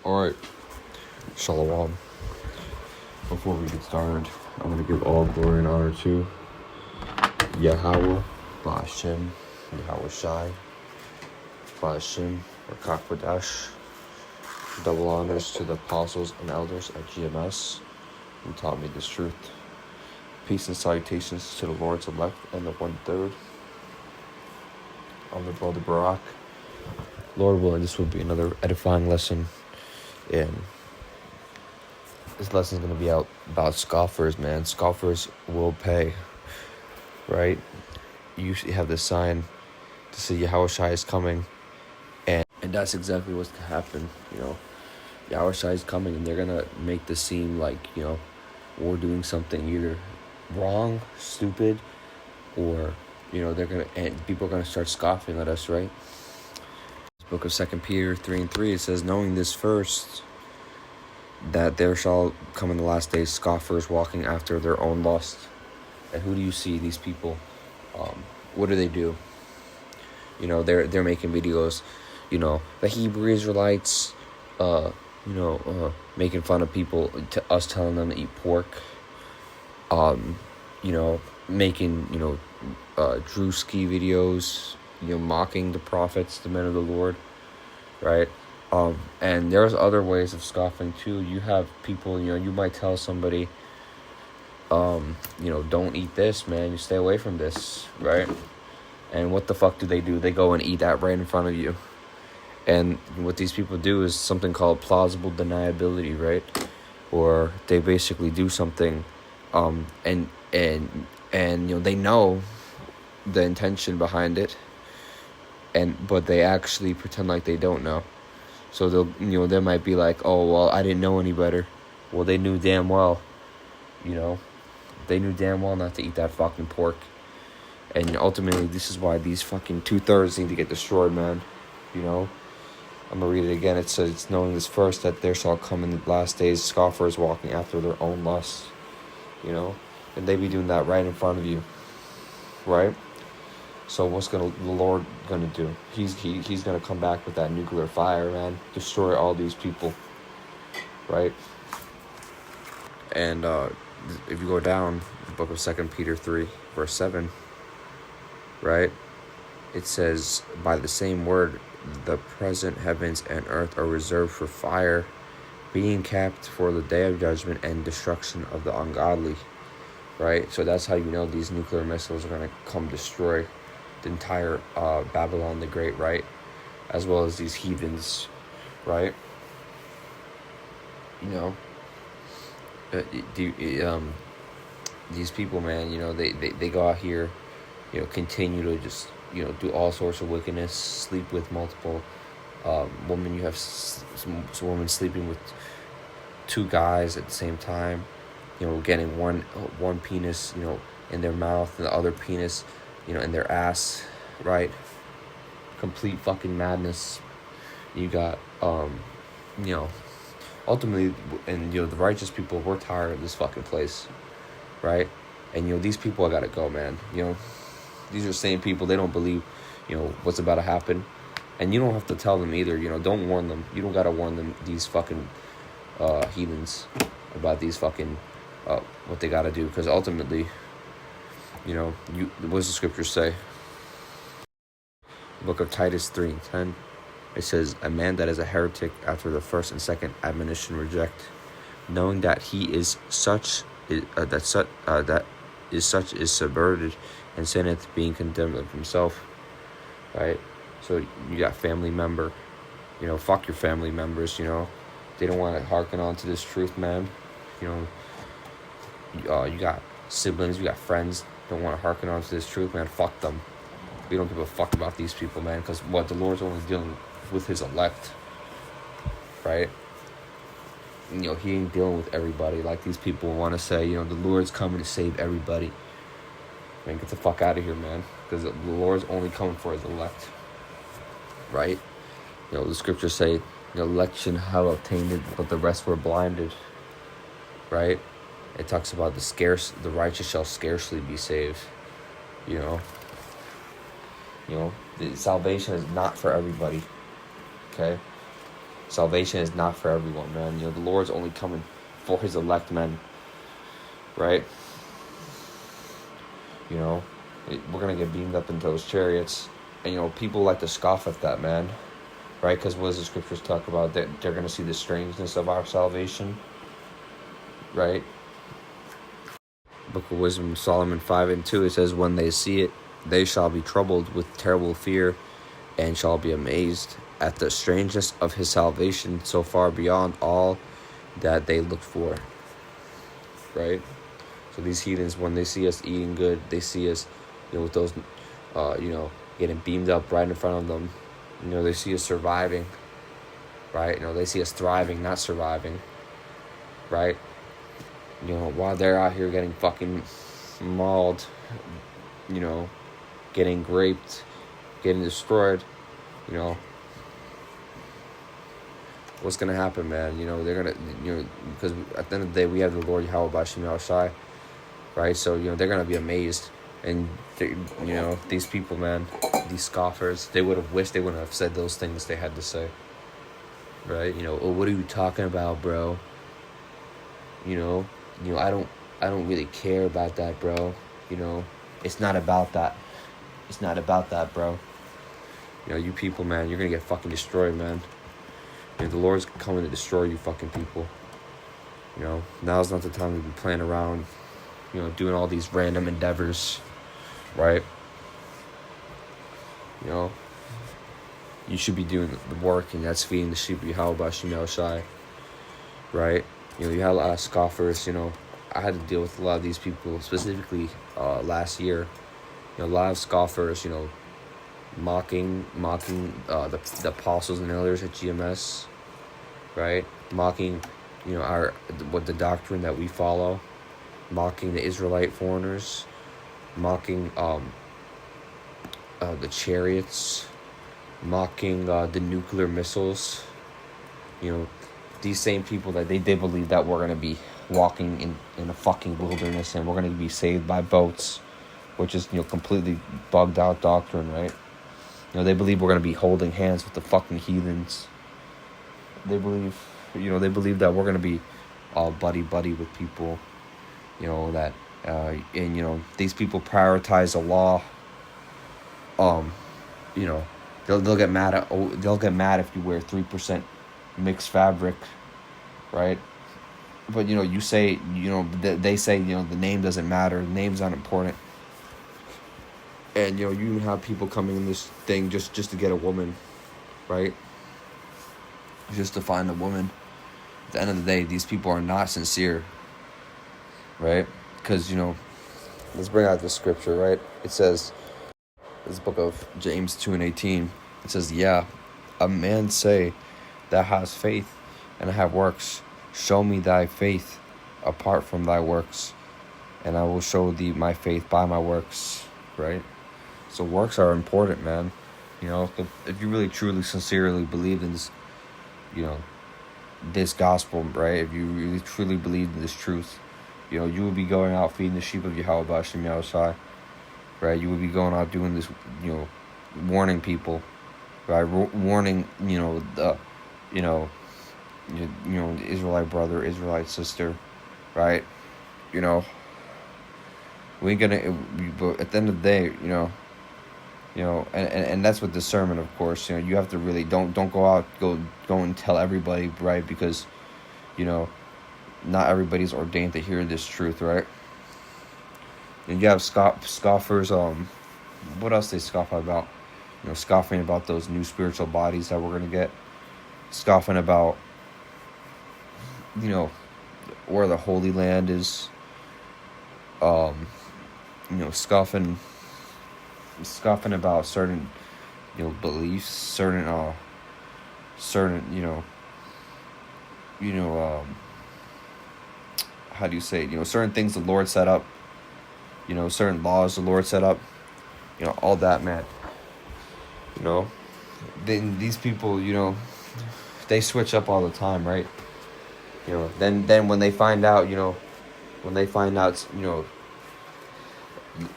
Alright, Shalom. Before we get started, I'm going to give all glory and honor to Yahweh, Ba'ashem, Yahweh Shai, Ba'ashem, or Kakvadash. Double honors to the apostles and elders at GMS who taught me this truth. Peace and salutations to the Lord's elect and the 1/3. I'm the brother Barak. Lord willing, this will be another edifying lesson. And this lesson is going to be out about scoffers, man. Scoffers will pay, right? You have the sign to see Yahweh Shai is coming. And that's exactly what's going to happen, Yahweh Shai is coming, and they're going to make this seem like, we're doing something either wrong, stupid, or, and people are going to start scoffing at us, right? Book of 2 Peter 3:3, it says, knowing this first, that there shall come in the last days scoffers walking after their own lust. And who do you see? These people, what do they do? They're making videos, the Hebrew Israelites, making fun of people, us telling them to eat pork, making, Drewski videos, mocking the prophets, the men of the Lord, right? And there's other ways of scoffing too. You have people, you might tell somebody, don't eat this, man. You stay away from this, right? And what the fuck do? They go and eat that right in front of you. And what these people do is something called plausible deniability, right? Or they basically do something, and they know the intention behind it, but they actually pretend like they don't know. So they might be like, oh, well, I didn't know any better. Well, they knew damn well, they knew damn well not to eat that fucking pork. And ultimately, this is why these fucking 2/3 need to get destroyed, man. I'm gonna read it again. It says, it's knowing this first, that there shall come in the last days scoffers walking after their own lusts, and they be doing that right in front of you, right? So what's the Lord gonna do? He's gonna come back with that nuclear fire, man. Destroy all these people, right? And if you go down the book of 2 Peter 3, verse 7, right? It says, by the same word, the present heavens and earth are reserved for fire, being kept for the day of judgment and destruction of the ungodly, right? So that's how these nuclear missiles are going to come destroy the entire Babylon the Great, right? As well as these heathens, right? These people, man, they go out here, continue to just, do all sorts of wickedness, sleep with multiple women. You have some women sleeping with two guys at the same time, getting one penis, in their mouth, and the other penis, in their ass, right? Complete fucking madness. You got, ultimately, and, the righteous people, we're tired of this fucking place, right? And, these people, I gotta go, man. These are the same people, they don't believe, what's about to happen. And you don't have to tell them either, don't warn them. You don't gotta warn them, these fucking heathens, about these fucking, what they gotta do. Because ultimately, what does the scripture say? Book of Titus 3:10. It says, a man that is a heretic after the first and second admonition reject, knowing that he is such, that is subverted, and sinneth, being condemned of himself, right? So you got family member, fuck your family members, they don't want to hearken on to this truth, man. You got siblings, you got friends, don't want to hearken on to this truth, man. Fuck them. We don't give a fuck about these people, man, because the Lord's only dealing with his elect, right? He ain't dealing with everybody like these people want to say, the Lord's coming to save everybody. Man, get the fuck out of here, man, because the Lord's only coming for his elect, right? The scriptures say, the election have obtained it, but the rest were blinded, right? It talks about the righteous shall scarcely be saved, The salvation is not for everybody, okay? Salvation is not for everyone, man. The Lord's only coming for his elect men, right? We're going to get beamed up into those chariots. And, people like to scoff at that, man. Right? Because what does the scriptures talk about? That they're going to see the strangeness of our salvation. Right? Book of Wisdom, Solomon 5:2, it says, when they see it, they shall be troubled with terrible fear and shall be amazed at the strangeness of his salvation so far beyond all that they looked for. Right? So these heathens, when they see us eating good, they see us, with those, getting beamed up right in front of them. They see us surviving, right? They see us thriving, not surviving, right? While they're out here getting fucking mauled, getting raped, getting destroyed, what's gonna happen, man? They're gonna, because at the end of the day, we have the Lord Yahweh Bashim Yahushai, right? So, they're gonna be amazed. And, these people, man, these scoffers, they would have wished they wouldn't have said those things they had to say. Right? Oh, what are you talking about, bro? I don't really care about that, bro. It's not about that. It's not about that, bro. You people, man, you're gonna get fucking destroyed, man. The Lord's coming to destroy you fucking people. Now's not the time to be playing around, doing all these random endeavors. Right? You should be doing the work, and that's feeding the sheep of Yahweh Bashim Yahushai. Right? You had a lot of scoffers. I had to deal with a lot of these people, specifically last year. A lot of scoffers, mocking the apostles and elders at GMS. Right? Mocking, what the doctrine that we follow. Mocking the Israelite foreigners. Mocking the chariots, mocking the nuclear missiles. These same people that they believe that we're going to be walking in a fucking wilderness and we're going to be saved by boats, which is, completely bugged out doctrine, right? They believe we're going to be holding hands with the fucking heathens. They believe, that we're going to be all buddy-buddy with people, that and these people prioritize the law. They'll get mad if you wear 3% mixed fabric, right? But you say they say the name doesn't matter, the name's not important, and you even have people coming in this thing just to get a woman, right? Just to find a woman. At the end of the day, these people are not sincere, right? Because, let's bring out the scripture, right? It says, this book of James 2:18, it says, yeah, a man say that has faith and I have works. Show me thy faith apart from thy works, and I will show thee my faith by my works, right? So works are important, man. If you really, truly, sincerely believe in this, this gospel, right? If you really, truly believe in this truth, you will be going out feeding the sheep of Yahweh Bashim Yahushai, right? You will be going out doing this, warning people, right? Warning, the Israelite brother, Israelite sister, right? We gonna, but at the end of the day, and that's with discernment, of course. You have to really don't go out, go and tell everybody, right? Because, not everybody's ordained to hear this truth, right? And you have scoffers. What else they scoff about? Scoffing about those new spiritual bodies that we're gonna get. Scoffing about, where the Holy Land is. Scoffing about certain, beliefs, certain, how do you say it? Certain things the Lord set up, certain laws the Lord set up, all that, man. Then these people, they switch up all the time, right? Then when they find out,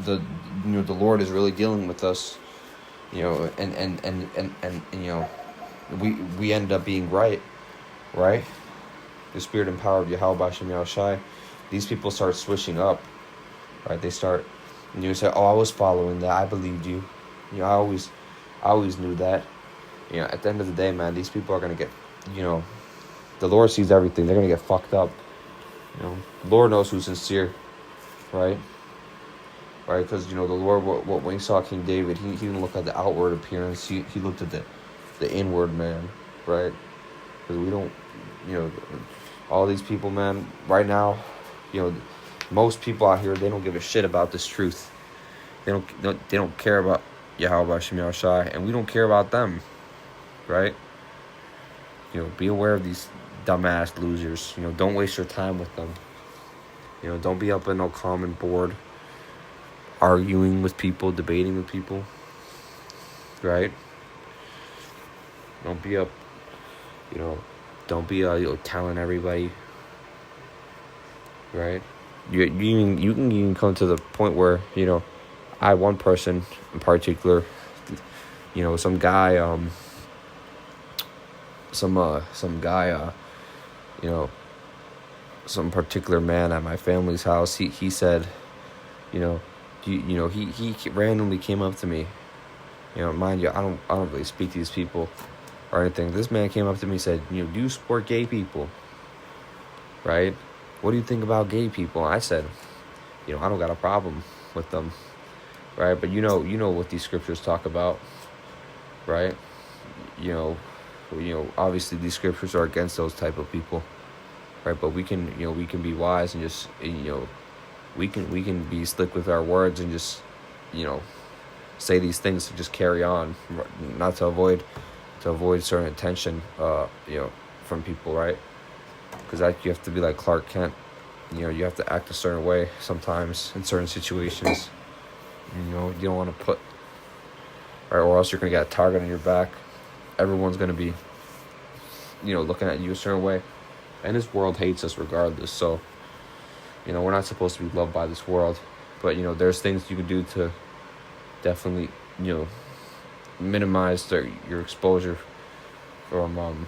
the Lord is really dealing with us, and we ended up being right, right? The spirit and power of Yahweh Shem Yahushai. These people start switching up, right? They start, and you say, "Oh, I was following that. I believed you. I always knew that." At the end of the day, man, these people are gonna get, the Lord sees everything. They're gonna get fucked up. The Lord knows who's sincere, right? Right? Because the Lord, when he saw King David, he didn't look at the outward appearance. He looked at the inward man, right? Because we don't, you know, all these people, man. Right now, most people out here, they don't give a shit about this truth. They don't care about Yahweh Shem Yahushai, and we don't care about them, right? Be aware of these dumbass losers. Don't waste your time with them. Don't be up in no common board, arguing with people, debating with people, right? Don't be up, don't be telling everybody, right? You can even come to the point where I had one person in particular, some guy, some particular man at my family's house. He said, he randomly came up to me. Mind you, I don't really speak to these people or anything. This man came up to me and said, do you support gay people? Right? What do you think about gay people? I said, I don't got a problem with them. Right? But you know what these scriptures talk about, right? Obviously these scriptures are against those type of people, right? But we can be wise and just, we can be slick with our words and just, say these things to just carry on, not to avoid certain attention, from people, right? Because you have to be like Clark Kent. You have to act a certain way sometimes in certain situations. You don't want to put, or else you're gonna get a target on your back. Everyone's gonna be, looking at you a certain way, and this world hates us regardless. So, we're not supposed to be loved by this world, but there's things you can do to definitely, minimize your exposure from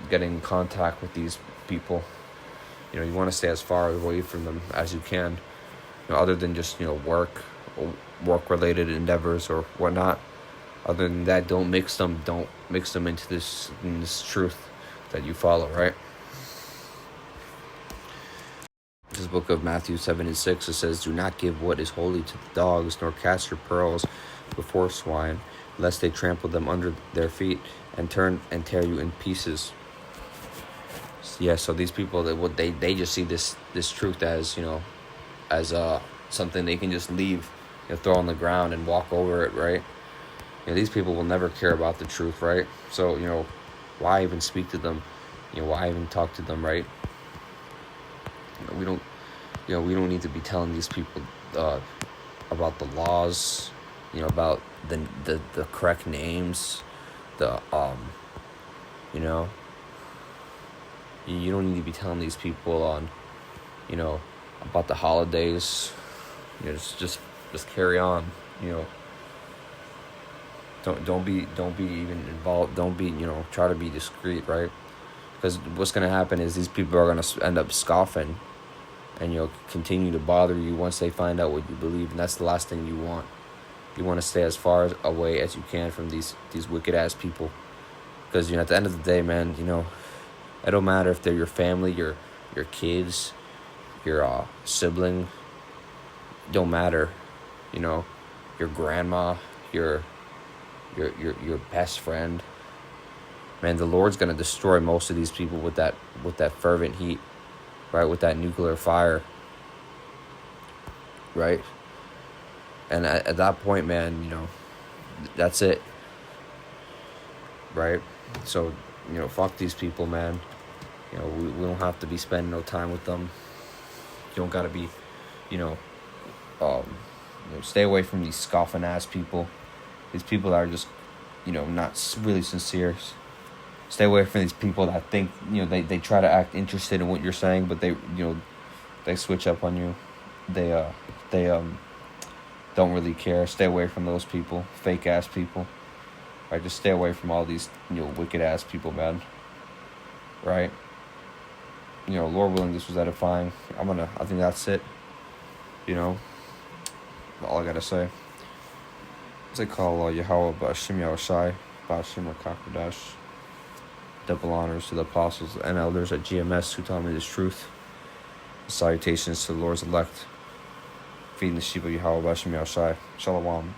getting in contact with these people. You want to stay as far away from them as you can, other than just work-related endeavors or whatnot. Other than that, don't mix them into this truth that you follow, right? This book of Matthew 7:6, it says, "Do not give what is holy to the dogs, nor cast your pearls before swine, lest they trample them under their feet and turn and tear you in pieces." Yeah, so these people, they just see this truth as something they can just leave, throw on the ground and walk over it, right? These people will never care about the truth, right? So why even speak to them? Why even talk to them, right? We don't need to be telling these people about the laws, about the correct names, you don't need to be telling these people on, about the holidays. Just carry on. Don't be even involved. Don't be try to be discreet, right? Because what's gonna happen is these people are gonna end up scoffing, and continue to bother you once they find out what you believe, and that's the last thing you want. You want to stay as far away as you can from these wicked ass people, because at the end of the day, man, it don't matter if they're your family, your kids, your sibling. Don't matter, your grandma, your best friend. Man, the Lord's gonna destroy most of these people with that fervent heat, right? With that nuclear fire, right? And at that point, man, that's it, right? So, fuck these people, man. We don't have to be spending no time with them. You don't gotta be, stay away from these scoffing ass people. These people that are just, not really sincere. Stay away from these people that think, they try to act interested in what you're saying, but they switch up on you. They don't really care. Stay away from those people, fake ass people. Right? Just stay away from all these, wicked ass people, man. Right? Lord willing, this was edifying. I think that's it. All I gotta say. What's it called? Yahweh Ba'ashim Yahushai, Ba'ashim Rakakodash. Double honors to the apostles and elders at GMS who taught me this truth. Salutations to the Lord's elect, feeding the sheep of Yahweh Ba'ashim Yahushai. Shalom.